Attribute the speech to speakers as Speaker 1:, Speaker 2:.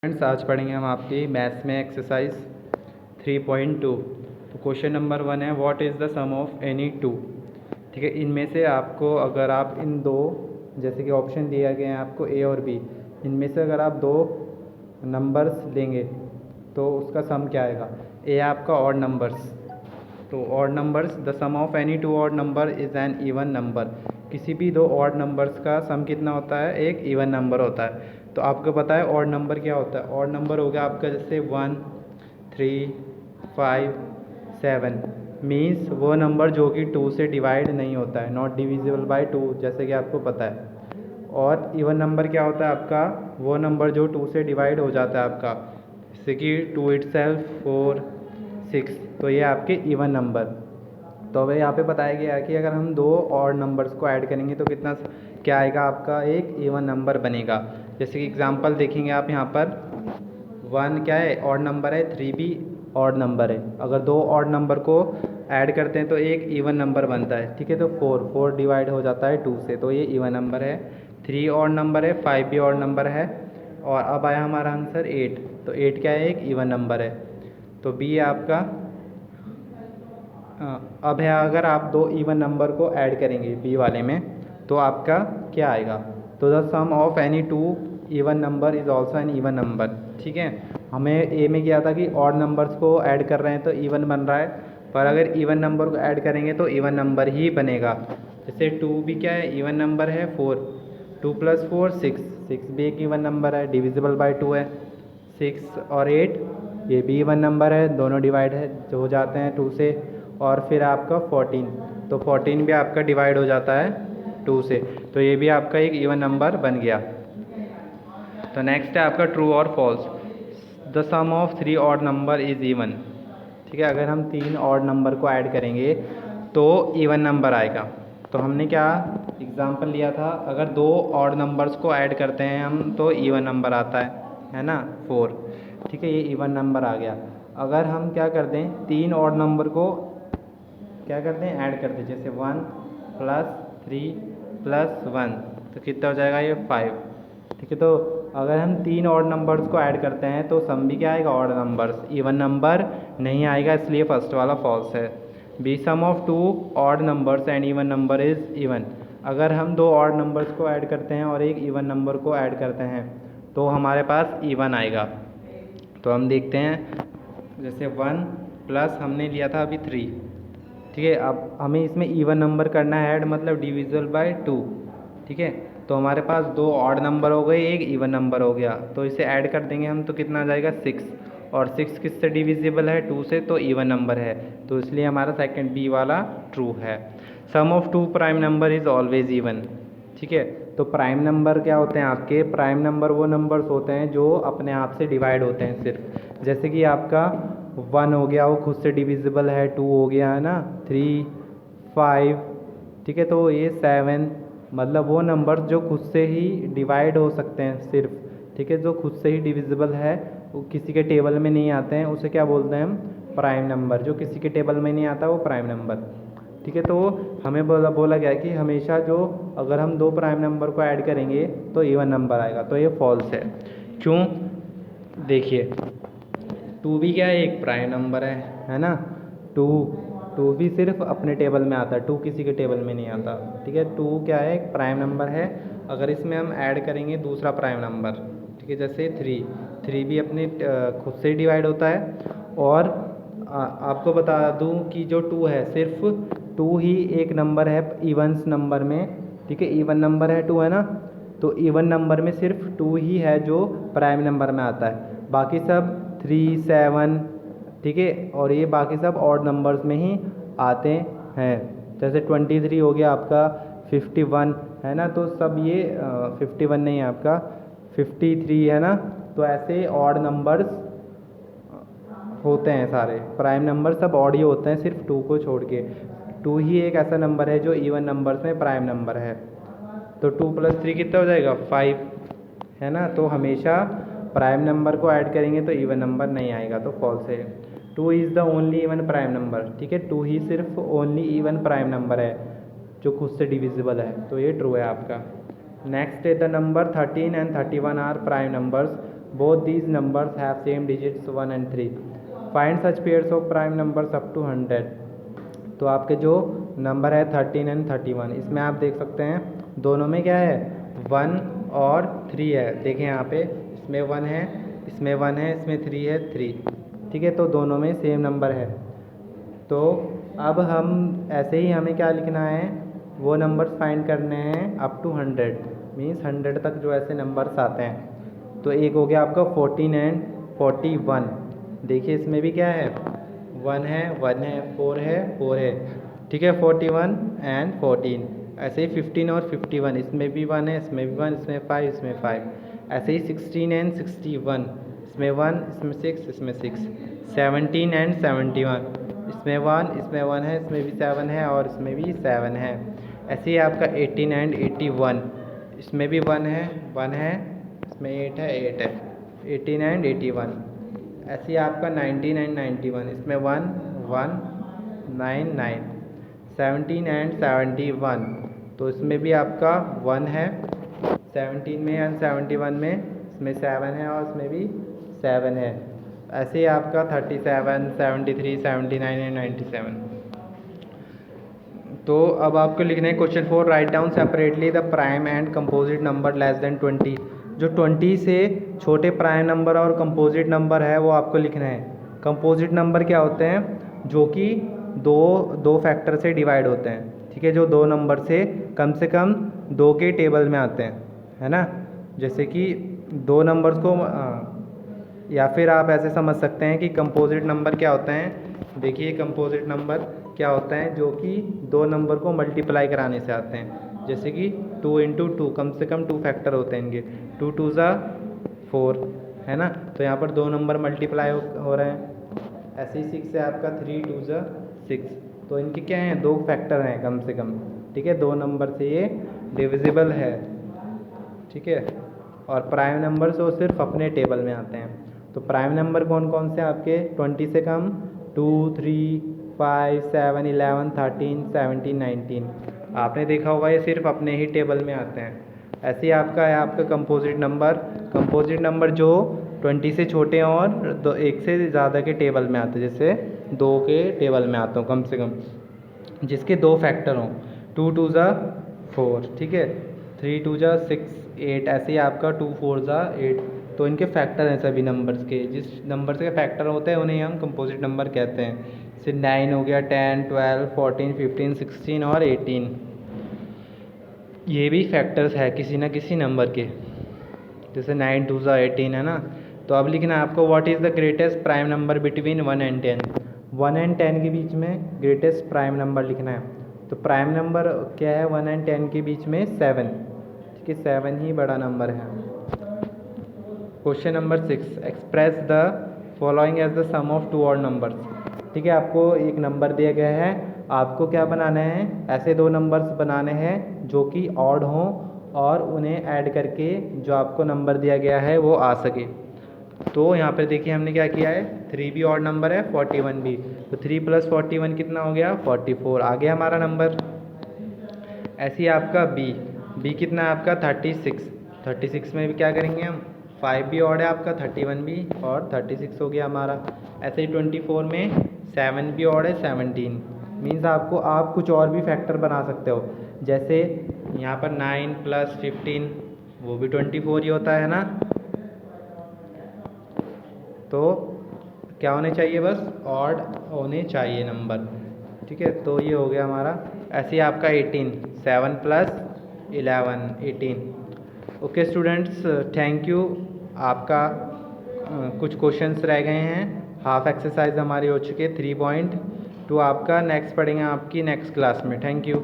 Speaker 1: Friends, आज पढ़ेंगे हम आपकी मैथ्स में एक्सरसाइज 3.2। तो क्वेश्चन नंबर 1 है, what is the sum of any two. ठीक है, इनमें से आपको अगर आप इन दो, जैसे कि ऑप्शन दिया गया है आपको ए और बी, इनमें से अगर आप दो नंबर्स लेंगे तो उसका सम क्या आएगा। ए आपका ऑड नंबर्स, तो odd numbers, the sum of any two odd number is an even number. किसी भी दो ऑड नंबर्स का सम कितना होता है, एक इवन नंबर होता है। तो आपको पता है ऑड नंबर क्या होता है। ऑड नंबर हो गया आपका जैसे 1, 3, 5, 7, मीन्स वो नंबर जो कि 2 से डिवाइड नहीं होता है, नॉट डिविजिबल बाय 2, जैसे कि आपको पता है। और इवन नंबर क्या होता है आपका, वो नंबर जो 2 से डिवाइड हो जाता है आपका, जैसे कि 2 itself, 4, 6, तो ये आपके इवन नंबर। तो अब यहाँ पे बताया गया है कि अगर हम दो ऑड नंबर्स को ऐड करेंगे तो कितना क्या आएगा, आपका एक इवन नंबर बनेगा। जैसे कि एग्जांपल देखेंगे आप यहाँ पर, 1 क्या है, ऑड नंबर है, 3 भी ऑड नंबर है। अगर दो ऑड नंबर को ऐड करते हैं तो एक इवन नंबर बनता है। ठीक है, तो 4 डिवाइड हो जाता है 2 से, तो ये इवन नंबर है। 3 ऑड नंबर है, 5 भी ऑड नंबर है। और अब आया हमारा आंसर 8, तो 8 क्या है, एक इवन नंबर है। तो बी आपका अब है, अगर आप दो इवन नंबर को ऐड करेंगे बी वाले में तो आपका क्या आएगा। तो the sum of any two even number is also an even number. ठीक है, हमें ए में किया था कि ऑड नंबर्स को ऐड कर रहे हैं तो इवन बन रहा है, पर अगर इवन नंबर को ऐड करेंगे तो इवन नंबर ही बनेगा। जैसे 2 भी क्या है, इवन नंबर है, 4, 2 + 4 6, 6 भी एक इवन नंबर है, डिविजिबल बाय 2 है। 6 और 8 ये भी इवन नंबर है, दोनों डिवाइड है जो हो जाते हैं 2 से। और फिर आपका 14, तो 14 भी आपका डिवाइड हो जाता है 2 से, तो ये भी आपका एक इवन नंबर बन गया। तो नेक्स्ट है आपका ट्रू और false. The sum of 3 odd number is even. ठीक है, अगर हम 3 ऑड नंबर को ऐड करेंगे तो इवन नंबर आएगा। तो हमने क्या एग्जांपल लिया था, अगर दो ऑड नंबर्स को ऐड करते हैं हम तो इवन नंबर आता है ना, 4। ठीक है, ये इवन नंबर आ गया। अगर हम क्या कर दें, 3 ऑड नंबर को क्या करते हैं, ऐड करते हैं, जैसे 1 + 3 + 1, तो कितना हो जाएगा, ये 5। ठीक है, तो अगर हम 3 ऑड नंबर्स को ऐड करते हैं तो सम भी क्या आएगा, ऑड नंबर्स, इवन नंबर नहीं आएगा, इसलिए फर्स्ट वाला फॉल्स है। B sum of 2 odd numbers and even number is even. अगर हम दो ऑड नंबर्स को ऐड करते हैं और एक इवन नंबर को ऐड करते हैं तो हमारे पास इवन आएगा। तो हम देखते हैं, जैसे 1 प्लस हमने लिया था अभी 3। ठीक है, अब हमें इसमें इवन नंबर करना है ऐड, मतलब डिविजिबल बाय 2। ठीक है, तो हमारे पास दो ऑड नंबर हो गए, एक इवन नंबर हो गया, तो इसे ऐड कर देंगे हम तो कितना आ जाएगा, 6। और 6 किससे डिविजिबल है, 2 से, तो इवन नंबर है, तो इसलिए हमारा सेकंड बी वाला ट्रू है। Sum of 2 prime number is always even. ठीक है, तो प्राइम नंबर क्या होते हैं आपके, प्राइम नंबर वो नंबर्स होते हैं जो अपने आप से डिवाइड होते हैं सिर्फ। जैसे कि आपका 1 हो गया, वो खुद से डिविजिबल है, 2 हो गया है ना, 3, 5। ठीक है, तो ये 7, मतलब वो नंबर जो खुद से ही डिवाइड हो सकते हैं सिर्फ। ठीक है, जो खुद से ही डिविजिबल है, वो किसी के टेबल में नहीं आते हैं, उसे क्या बोलते हैं हम, प्राइम नंबर। जो किसी के टेबल में नहीं आता वो प्राइम नंबर। ठीक है, तो हमें बोला गया कि हमेशा जो, अगर हम दो प्राइम नंबर को ऐड करेंगे तो इवन नंबर आएगा, तो ये फॉल्स है। क्यों, देखिए 2 भी क्या है, एक प्राइम नंबर है ना। 2 भी सिर्फ अपने टेबल में आता है, 2 किसी के टेबल में नहीं आता। ठीक है, 2 क्या है, एक प्राइम नंबर है। अगर इसमें हम ऐड करेंगे दूसरा प्राइम नंबर, ठीक है, जैसे 3 भी अपने खुद से ही डिवाइड होता है। और आपको बता दूं कि जो 2 है, सिर्फ 2 ही एक नंबर है इवन्स नंबर में। ठीक है, इवन नंबर है 2, है ना, तो इवन नंबर में सिर्फ 2 ही है जो प्राइम नंबर में आता है, बाकी सब 3, 7, ठीक है, और ये बाकी सब ऑड नंबर्स में ही आते हैं। जैसे 23 हो गया आपका, 51 है ना, तो सब ये 51 नहीं है आपका, 53 है ना। तो ऐसे ऑड नंबर्स होते हैं सारे, प्राइम नंबर सब ऑड ही होते हैं सिर्फ 2 को छोड़ के। 2 ही एक ऐसा नंबर है जो इवन नंबर्स में प्राइम नंबर है। तो 2 + 3 कितना हो जाएगा, 5, है ना। तो हमेशा प्राइम नंबर को ऐड करेंगे तो इवन नंबर नहीं आएगा, तो फॉल्स है। 2 is the only even prime number. ठीक है, 2 ही सिर्फ ओनली इवन प्राइम नंबर है जो खुद से डिविजिबल है, तो ये ट्रू है आपका। नेक्स्ट है, the number 13 and 31 are prime numbers both these numbers have same digits 1 and 3. Find such pairs of prime numbers up to 100. तो आपके जो नंबर है 13 and 31, इसमें आप देख सकते हैं दोनों में क्या है 1 और 3 है. देखें यहाँ पे इसमें 1 है, इसमें 1 है, इसमें 3 है, 3. ठीक है, तो दोनों में सेम नंबर है. तो अब हम ऐसे ही हमें क्या लिखना है, वो नंबर्स फाइंड करने हैं अप टू 100, मीन्स 100 तक जो ऐसे नंबर्स आते हैं. तो एक हो गया आपका 14 and 41. देखिए इसमें भी क्या है 1 है, 1 है, 4 है, 4 है. ठीक है, 41 and 14. ऐसे ही 15 और 51, इसमें भी 1 है, इसमें भी 1, इसमें 5, इसमें 5. ऐसे ही 16 and 61, इसमें 1, इसमें 6, इसमें 6. 17 and 71, इसमें 1, इसमें 1 है, इसमें भी 7 है और इसमें भी 7 है. ऐसे ही आपका 18 and 81, इसमें भी 1 है, 1 है, इसमें 8 है, 8 है. 18 and 81. ऐसे ही आपका 19 and 91, इसमें 1, 1, 9, 9. 17 and 71, तो इसमें भी आपका 1 है. 17 में and 71 में इसमें 7 है और इसमें भी 7 है. ऐसे ही आपका 37, 73, 79 एंड 97. तो अब आपको लिखना है question 4, write down separately the prime and composite number less than 20. जो 20 से छोटे प्राइम नंबर और कंपोजिट नंबर है वो आपको लिखना है. कंपोजिट नंबर क्या होते हैं, जो कि दो फैक्टर से डिवाइड होते हैं. ठीक है, जो दो नंबर से कम 2 के टेबल में आते हैं, है ना. जैसे कि दो नंबर्स को या फिर आप ऐसे समझ सकते हैं कि कंपोजिट नंबर क्या होते हैं. देखिए कंपोजिट नंबर क्या होता है, जो कि दो नंबर को मल्टीप्लाई कराने से आते हैं. जैसे कि 2 into 2, कम से कम 2 फैक्टर होते हैं इनके. 2 2 ज़ा 4, है ना. तो यहाँ पर दो नंबर मल्टीप्लाई हो रहे हैं. ऐसे ही 6 है आपका 3 2 ज़ा 6. तो इनके क्या हैं, 2 फैक्टर हैं कम से कम. ठीक है, 2 नंबर से ये डिविजिबल है. ठीक है, और प्राइम नंबर से वो सिर्फ अपने टेबल में आते हैं. तो प्राइम नंबर कौन कौन से आपके 20 से कम, 2, 3, 5, 7, 11, 13, 17, 19. आपने देखा होगा ये सिर्फ अपने ही टेबल में आते हैं. ऐसे ही आपका है आपका कंपोजिट नंबर जो 20 से छोटे और एक से ज़्यादा के टेबल में आते हैं. जैसे 2 के टेबल में आते हो कम से कम, जिसके 2 फैक्टर हों. 2 2 ज़ा 4, ठीक है, 3 2 ज़ा 6, 8. ऐसे ही आपका 2 4 ज़ा 8. तो इनके फैक्टर हैं सभी नंबर्स के. जिस नंबर के फैक्टर होते हैं उन्हें हम कंपोजिट नंबर कहते हैं. जैसे 9 हो गया, 10, 12, 14, 15, 16 और 18. ये भी फैक्टर्स है किसी ना किसी नंबर के. जैसे 9 2 ज़ा 18 है ना. तो अब लिखना है आपको, what is the greatest prime number between 1 and 10. 1 and 10 के बीच में ग्रेटेस्ट प्राइम नंबर लिखना है. तो प्राइम नंबर क्या है 1 and 10 के बीच में 7. ठीक है, 7 ही बड़ा नंबर है. Question number 6, express the following as the sum of 2 odd numbers. ठीक है, आपको एक नंबर दिया गया है, आपको क्या बनाना है, ऐसे 2 नंबर्स बनाने हैं जो कि ऑड हों और उन्हें ऐड करके जो आपको नंबर दिया गया है वो आ सके. तो यहाँ पर देखिए हमने क्या किया है, 3 भी ऑड नंबर है, 41 भी. तो 3 + 41 कितना हो गया, 44 आ गया हमारा नंबर. ऐसे ही आपका बी कितना है आपका 36 में भी क्या करेंगे हम, 5 भी ऑड है आपका, 31 भी और 36 हो गया हमारा. ऐसे ही 24 में 7 भी ऑड है, 17. मीन्स आप कुछ और भी फैक्टर बना सकते हो. जैसे यहाँ पर 9 + 15 वो भी 24 ही होता है ना. तो क्या होने चाहिए, बस ऑड होने चाहिए नंबर. ठीक है, तो ये हो गया हमारा. ऐसे ही आपका 18, 7 + 11, 18. Okay students, thank you. आपका कुछ क्वेश्चंस रह गए हैं. हाफ एक्सरसाइज हमारी हो चुकी है. 3.2 आपका नेक्स्ट पढ़ेंगे आपकी नेक्स्ट क्लास में. Thank you.